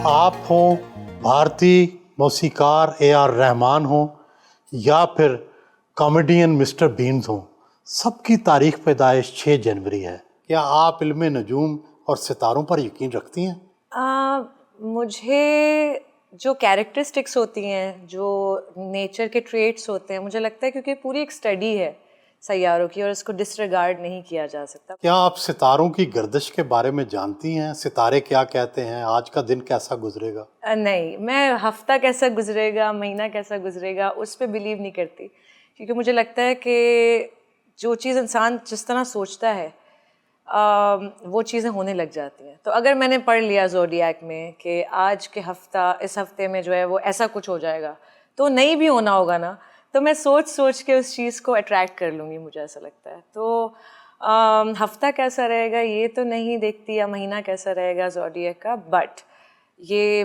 आप हो, भारतीय मौसीकार ए.आर. रहमान हो या फिर कॉमेडियन मिस्टर बीन हो, सबकी तारीख पैदाइश 6 जनवरी है। क्या आप इल्मे नजूम और सितारों पर यकीन रखती हैं? मुझे जो कैरेक्टरिस्टिक्स होती हैं, जो नेचर के ट्रेट्स होते हैं, मुझे लगता है क्योंकि पूरी एक स्टडी है सैयारों की और उसको डिसरिगार्ड नहीं किया जा सकता। क्या आप सितारों की गर्दिश के बारे में जानती हैं? सितारे क्या कहते हैं? आज का दिन कैसा गुजरेगा? नहीं, मैं हफ्ता कैसा गुजरेगा, महीना कैसा गुजरेगा, उस पर बिलीव नहीं करती, क्योंकि मुझे लगता है कि जो चीज़ इंसान जिस तरह सोचता है वो चीज़ें होने लग जाती हैं। तो अगर मैंने पढ़ लिया ज़ोडिएक में कि आज के इस हफ्ते में जो है वो ऐसा कुछ हो जाएगा, तो नहीं भी होना होगा ना, तो मैं सोच सोच के उस चीज़ को अट्रैक्ट कर लूँगी, मुझे ऐसा लगता है। तो हफ्ता कैसा रहेगा ये तो नहीं देखती, या महीना कैसा रहेगा ज़ोडिएक का, बट ये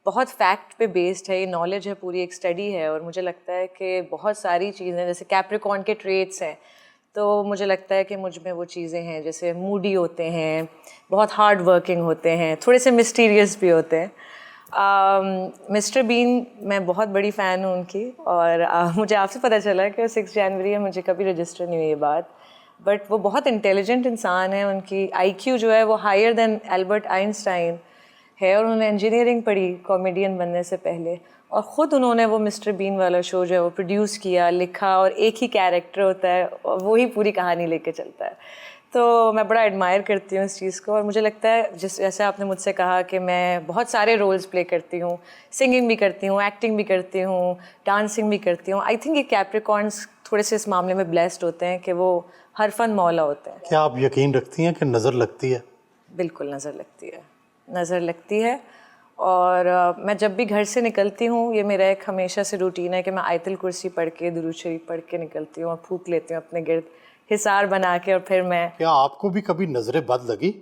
बहुत फैक्ट पे बेस्ड है, ये नॉलेज है, पूरी एक स्टडी है। और मुझे लगता है कि बहुत सारी चीज़ें, जैसे कैप्रिकॉर्न के ट्रेट्स हैं, तो मुझे लगता है कि मुझ में वो चीज़ें हैं, जैसे मूडी होते हैं, बहुत हार्ड वर्किंग होते हैं, थोड़े से मिस्टीरियस भी होते हैं। मिस्टर बीन, मैं बहुत बड़ी फ़ैन हूँ उनकी, और मुझे आपसे पता चला कि 6 जनवरी है, मुझे कभी रजिस्टर नहीं हुई ये बात, बट वो बहुत इंटेलिजेंट इंसान है। उनकी IQ जो है वो हायर देन एल्बर्ट आइंस्टाइन है, और उन्होंने इंजीनियरिंग पढ़ी कॉमेडियन बनने से पहले, और ख़ुद उन्होंने वो मिस्टर बीन वाला शो जो है वो प्रोड्यूस किया, लिखा, और एक ही कैरेक्टर होता है और वो ही पूरी कहानी लेके चलता है। तो मैं बड़ा एडमायर करती हूँ इस चीज़ को, और मुझे लगता है जैसे आपने मुझसे कहा कि मैं बहुत सारे रोल्स प्ले करती हूँ, सिंगिंग भी करती हूँ, एक्टिंग भी करती हूँ, डांसिंग भी करती हूँ। आई थिंक ये कैप्रिकॉर्न्स थोड़े से इस मामले में ब्लेस्ड होते हैं कि वो हर फन मौला होते हैं। क्या आप यकीन रखती हैं कि नज़र लगती है? बिल्कुल नज़र लगती है, नज़र लगती है। और मैं जब भी घर से निकलती हूँ, ये मेरा एक हमेशा से रूटीन है कि मैं आयतुल कुर्सी पढ़ के, दुरूद शरीफ पढ़ के निकलती हूँ और फूंक लेती हूँ अपने गिर्द, हिसार बना के, और फिर मैं। क्या आपको भी कभी नज़र बद लगी?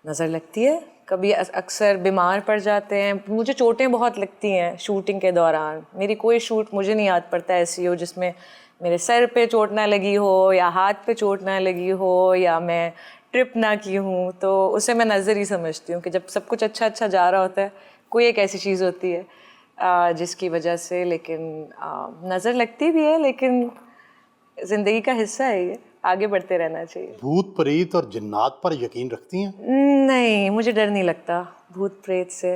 नज़र लगती है, कभी अक्सर बीमार पड़ जाते हैं। मुझे चोटें बहुत लगती हैं शूटिंग के दौरान। मेरी कोई शूट मुझे नहीं याद पड़ता ऐसी हो जिसमें मेरे सर पे चोट ना लगी हो, या हाथ पे चोट ना लगी हो, या मैं ट्रिप ना की हूँ। तो उसे मैं नज़र ही समझती हूँ कि जब सब कुछ अच्छा अच्छा जा रहा होता है, कोई एक ऐसी चीज़ होती है जिसकी वजह से, लेकिन नज़र लगती भी है, लेकिन ज़िंदगी का हिस्सा है, ये आगे बढ़ते रहना चाहिए। भूत प्रेत और जिन्नात पर यकीन रखती हैं? नहीं, मुझे डर नहीं लगता भूत प्रेत से।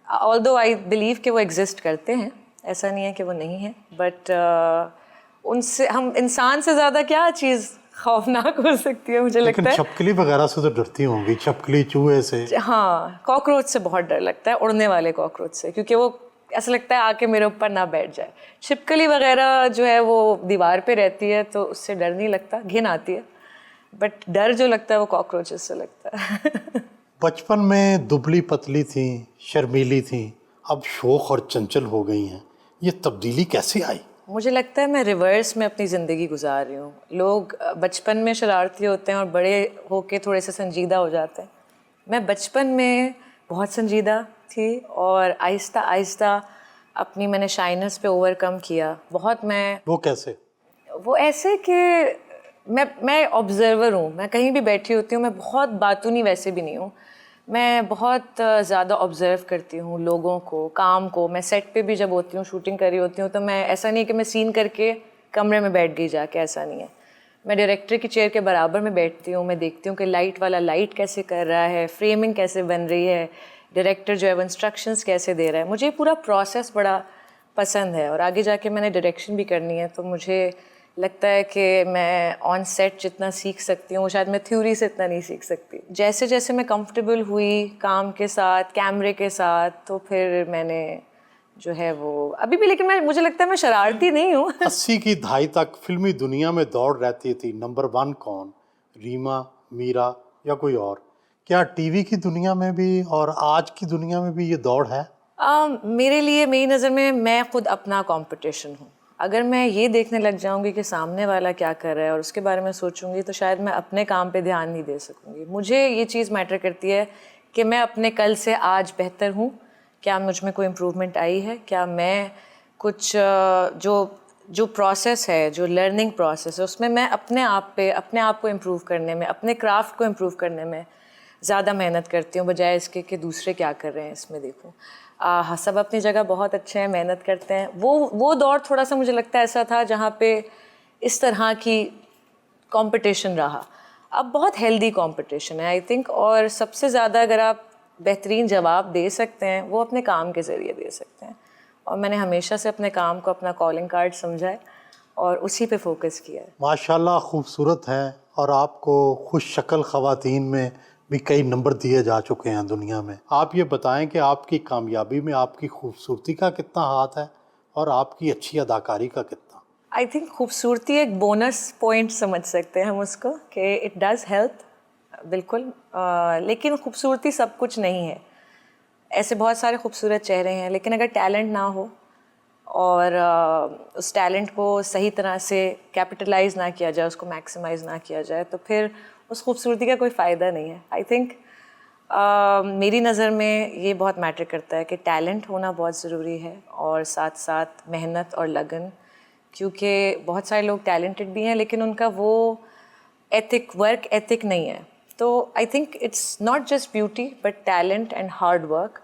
ऑल्दो आई बिलीव कि वो एग्जिस्ट करते हैं, ऐसा नहीं है कि वो नहीं है, बट उनसे, हम इंसान से ज़्यादा क्या चीज़ खौफनाक हो सकती है, मुझे लगता है। छिपकली वगैरह से तो डरती होंगी, छिपकली, चूहे से? हाँ, कॉकरोच से बहुत डर लगता है, उड़ने वाले कॉकरोच से, क्योंकि वो ऐसा लगता है आके मेरे ऊपर ना बैठ जाए। छिपकली वगैरह जो है वो दीवार पे रहती है, तो उससे डर नहीं लगता, घिन आती है, बट डर जो लगता है वो कॉकरोचेस से लगता है। बचपन में दुबली पतली थी, शर्मीली थी, अब शोख और चंचल हो गई हैं। ये तब्दीली कैसे आई? मुझे लगता है मैं रिवर्स में अपनी ज़िंदगी गुजार रही हूँ। लोग बचपन में शरारती होते हैं और बड़े होके थोड़े से संजीदा हो जाते हैं। मैं बचपन में बहुत संजीदा थी, और आहिस्ता आहिस्ता अपनी मैंने शाइनेस पे ओवरकम किया बहुत। वो कैसे? वो ऐसे कि मैं ऑब्जर्वर हूँ। मैं कहीं भी बैठी होती हूँ, मैं बहुत बातूनी वैसे भी नहीं हूँ, मैं बहुत ज़्यादा ऑब्ज़र्व करती हूँ लोगों को, काम को। मैं सेट पे भी जब होती हूँ, शूटिंग कर रही होती हूँ, तो मैं, ऐसा नहीं कि मैं सीन करके कमरे में बैठ गई जाके, ऐसा नहीं है। मैं डायरेक्टर की चेयर के बराबर में बैठती हूँ, मैं देखती हूँ कि लाइट वाला लाइट कैसे कर रहा है, फ्रेमिंग कैसे बन रही है, डायरेक्टर जो है वो इंस्ट्रक्शंस कैसे दे रहा है। मुझे पूरा प्रोसेस बड़ा पसंद है, और आगे जाके मैंने डायरेक्शन भी करनी है, तो मुझे लगता है कि मैं ऑन सेट जितना सीख सकती हूँ, शायद मैं थ्योरी से इतना नहीं सीख सकती। जैसे जैसे मैं कंफर्टेबल हुई काम के साथ, कैमरे के साथ, तो फिर मैंने जो है वो अभी भी, लेकिन मुझे लगता है मैं शरारती नहीं हूँ। 80 की दहाई तक फिल्मी दुनिया में दौड़ रहती थी, नंबर 1 कौन? रीमा, मीरा या कोई और? क्या टीवी की दुनिया में भी और आज की दुनिया में भी ये दौड़ है? मेरे लिए, मेरी नज़र में, मैं खुद अपना कंपटीशन हूँ। अगर मैं ये देखने लग जाऊँगी कि सामने वाला क्या कर रहा है और उसके बारे में सोचूंगी, तो शायद मैं अपने काम पे ध्यान नहीं दे सकूँगी। मुझे ये चीज़ मैटर करती है कि मैं अपने कल से आज बेहतर हूँ, क्या मुझ में कोई इम्प्रूवमेंट आई है, क्या मैं कुछ जो प्रोसेस है, जो लर्निंग प्रोसेस है, उसमें मैं अपने आप को इम्प्रूव करने में, अपने क्राफ्ट को इम्प्रूव करने में ज़्यादा मेहनत करती हूँ बजाय इसके कि दूसरे क्या कर रहे हैं इसमें देखूँ। हाँ, सब अपनी जगह बहुत अच्छे हैं, मेहनत करते हैं। वो दौर थोड़ा सा मुझे लगता है ऐसा था जहाँ पे इस तरह की कंपटीशन रहा। अब बहुत हेल्दी कंपटीशन है आई थिंक, और सबसे ज़्यादा अगर आप बेहतरीन जवाब दे सकते हैं वो अपने काम के ज़रिए दे सकते हैं, और मैंने हमेशा से अपने काम को अपना कॉलिंग कार्ड समझा है और उसी पे फोकस किया है। माशाल्लाह खूबसूरत हैं, और आपको खुश शक्ल ख़वातीन में भी कई नंबर दिए जा चुके हैं दुनिया में। आप ये बताएं कि आपकी कामयाबी में आपकी खूबसूरती का कितना हाथ है और आपकी अच्छी अदाकारी का कितना? आई थिंक खूबसूरती एक बोनस पॉइंट समझ सकते हैं हम उसको, कि इट डज़ हेल्प बिल्कुल, लेकिन खूबसूरती सब कुछ नहीं है। ऐसे बहुत सारे खूबसूरत चेहरे हैं, लेकिन अगर टैलेंट ना हो और उस टैलेंट को सही तरह से कैपिटलाइज ना किया जाए, उसको मैक्सिमाइज ना किया जाए, तो फिर उस खूबसूरती का कोई फ़ायदा नहीं है। आई थिंक मेरी नज़र में ये बहुत मैटर करता है कि टैलेंट होना बहुत ज़रूरी है, और साथ साथ मेहनत और लगन, क्योंकि बहुत सारे लोग टैलेंटेड भी हैं लेकिन उनका वो एथिक, वर्क एथिक नहीं है। तो I think it's not just beauty but talent and hard work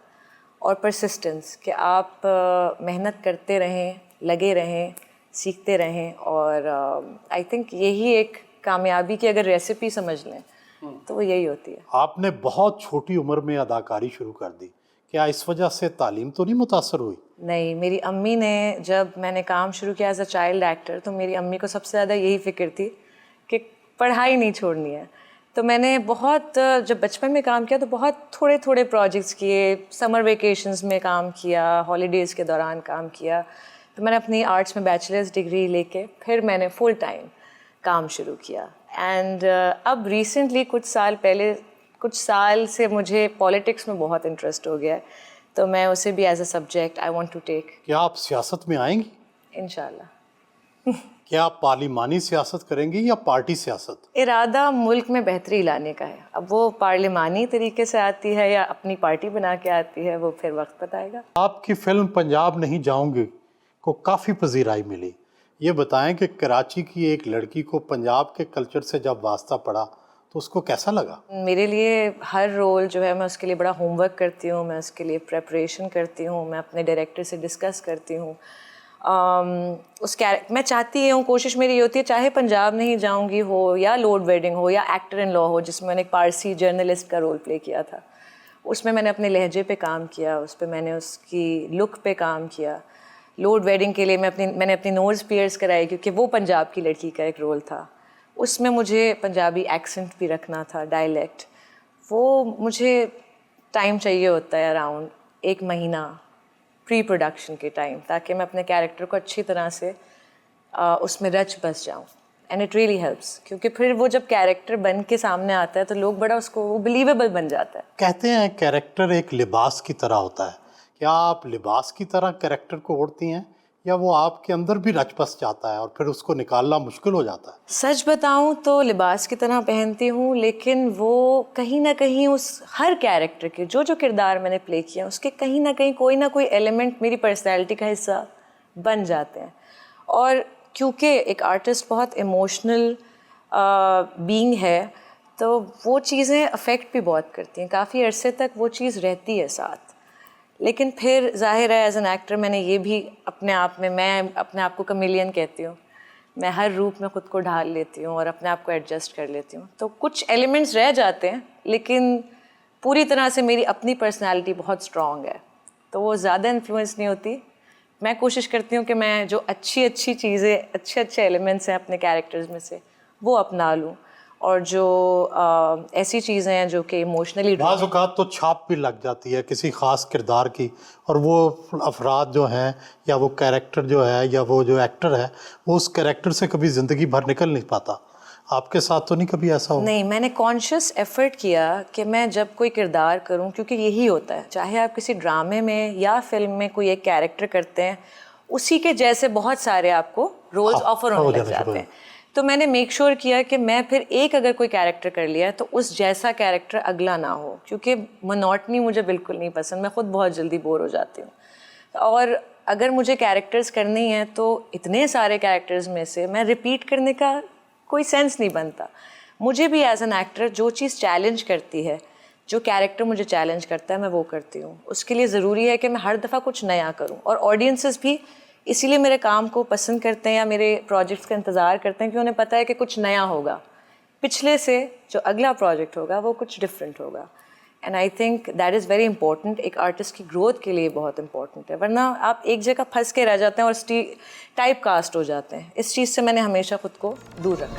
और परसिस्टेंस, कि आप मेहनत करते रहें, लगे रहें, सीखते रहें, और आई थिंक यही एक कामयाबी की अगर रेसिपी समझ लें तो वो यही होती है। आपने बहुत छोटी उम्र में अदाकारी शुरू कर दी, क्या इस वजह से तालीम तो नहीं मुतासर हुई? नहीं, मेरी अम्मी ने, जब मैंने काम शुरू किया एज अ चाइल्ड एक्टर, तो मेरी अम्मी को सबसे ज़्यादा यही फ़िक्र थी कि पढ़ाई नहीं छोड़नी है। तो मैंने बहुत, जब बचपन में काम किया तो बहुत थोड़े थोड़े प्रोजेक्ट्स किए, समर वेकेशंस में काम किया, हॉलीडेज़ के दौरान काम किया। तो मैंने अपनी आर्ट्स में बैचलर्स डिग्री लेके फिर मैंने फुल टाइम काम शुरू किया। एंड अब रिसेंटली कुछ साल से मुझे पॉलिटिक्स में बहुत इंटरेस्ट हो गया है, तो मैं उसे भी as a subject I want to take. क्या आप सियासत में आएंगी? इंशाल्लाह। क्या आप पार्लिमानी सियासत करेंगी या पार्टी सियासत? इरादा मुल्क में बेहतरी लाने का है। अब वो पार्लिमानी तरीके से आती है या अपनी पार्टी बना के आती है, वो फिर वक्त बताएगा। आपकी फिल्म पंजाब नहीं जाऊंगी को काफ़ी पजीराई मिली। ये बताएं कि कराची की एक लड़की को पंजाब के कल्चर से जब वास्ता पड़ा तो उसको कैसा लगा? मेरे लिए हर रोल जो है, मैं उसके लिए बड़ा होमवर्क करती हूँ, मैं उसके लिए प्रेपरेशन करती हूँ, मैं अपने डायरेक्टर से डिस्कस करती हूँ। मैं चाहती हूँ, कोशिश मेरी ये होती है, चाहे पंजाब नहीं जाऊँगी हो या लोड वेडिंग हो या एक्टर इन लॉ हो, जिसमें मैंने एक पारसी जर्नलिस्ट का रोल प्ले किया था, उसमें मैंने अपने लहजे पे काम किया, उस पर मैंने उसकी लुक पे काम किया। लोड वेडिंग के लिए मैंने अपनी नोज़ पियर्स कराई, क्योंकि वो पंजाब की लड़की का एक रोल था। उसमें मुझे पंजाबी एक्सेंट भी रखना था, डायलेक्ट। वो मुझे टाइम चाहिए होता है, अराउंड 1 महीना प्री प्रोडक्शन के टाइम, ताकि मैं अपने कैरेक्टर को अच्छी तरह से उसमें रच बस जाऊँ। एंड इट रियली हेल्प्स, क्योंकि फिर वो जब कैरेक्टर बन के सामने आता है तो लोग बड़ा उसको, वो बिलीवेबल बन जाता है। कहते हैं कैरेक्टर एक लिबास की तरह होता है। क्या आप लिबास की तरह कैरेक्टर को ओढ़ती हैं या वो आपके अंदर भी रच बस जाता है और फिर उसको निकालना मुश्किल हो जाता है? सच बताऊं तो लिबास की तरह पहनती हूँ, लेकिन वो कहीं ना कहीं उस हर कैरेक्टर के जो किरदार मैंने प्ले किया, उसके कहीं ना कहीं कोई ना कोई एलिमेंट मेरी पर्सनैलिटी का हिस्सा बन जाते हैं। और क्योंकि एक आर्टिस्ट बहुत इमोशनल बीइंग है, तो वो चीज़ें अफेक्ट भी बहुत करती हैं, काफ़ी अरसे तक वो चीज़ रहती है साथ। लेकिन फिर जाहिर है एज एन एक्टर मैंने ये भी अपने आप में, मैं अपने आप को कमेलियन कहती हूँ, मैं हर रूप में ख़ुद को ढाल लेती हूँ और अपने आप को एडजस्ट कर लेती हूँ। तो कुछ एलिमेंट्स रह जाते हैं, लेकिन पूरी तरह से मेरी अपनी पर्सनालिटी बहुत स्ट्रॉन्ग है, तो वो ज़्यादा इन्फ्लुएंस नहीं होती। मैं कोशिश करती हूँ कि मैं जो अच्छी चीज़ें, अच्छे एलिमेंट्स हैं अपने कैरेक्टर्स में से, वो अपना लूँ, और जो ऐसी चीज़ें हैं जो कि इमोशनली, बाज़ औक़ात तो छाप भी लग जाती है किसी ख़ास किरदार की, और वो अफराद जो हैं या वो कैरेक्टर जो है या वो जो एक्टर है, वो उस कैरेक्टर से कभी ज़िंदगी भर निकल नहीं पाता। आपके साथ तो नहीं कभी ऐसा हो? नहीं, मैंने कॉन्शियस एफर्ट किया कि मैं जब कोई किरदार करूं, क्योंकि यही होता है, चाहे आप किसी ड्रामे में या फिल्म में कोई एक कैरेक्टर करते हैं, उसी के जैसे बहुत सारे आपको रोल्स ऑफर होने लग जाते हैं। तो मैंने मेक श्योर किया कि मैं फिर एक अगर कोई कैरेक्टर कर लिया तो उस जैसा कैरेक्टर अगला ना हो, क्योंकि मोनोटनी मुझे बिल्कुल नहीं पसंद, मैं ख़ुद बहुत जल्दी बोर हो जाती हूँ। और अगर मुझे कैरेक्टर्स करनी है तो इतने सारे कैरेक्टर्स में से मैं रिपीट करने का कोई सेंस नहीं बनता। मुझे भी एज एन एक्टर जो चीज़ चैलेंज करती है, जो कैरेक्टर मुझे चैलेंज करता है मैं वो करती हूँ। उसके लिए ज़रूरी है कि मैं हर दफ़ा कुछ नया करूँ, और ऑडियंसेस भी इसीलिए मेरे काम को पसंद करते हैं या मेरे प्रोजेक्ट्स का इंतज़ार करते हैं कि उन्हें पता है कि कुछ नया होगा, पिछले से जो अगला प्रोजेक्ट होगा वो कुछ डिफरेंट होगा। And I think that is very important, एक आर्टिस्ट की ग्रोथ के लिए बहुत इंपॉर्टेंट है, वरना आप एक जगह फंस के रह जाते हैं और टाइप कास्ट हो जाते हैं। इस चीज़ से मैंने हमेशा खुद को दूर रखा।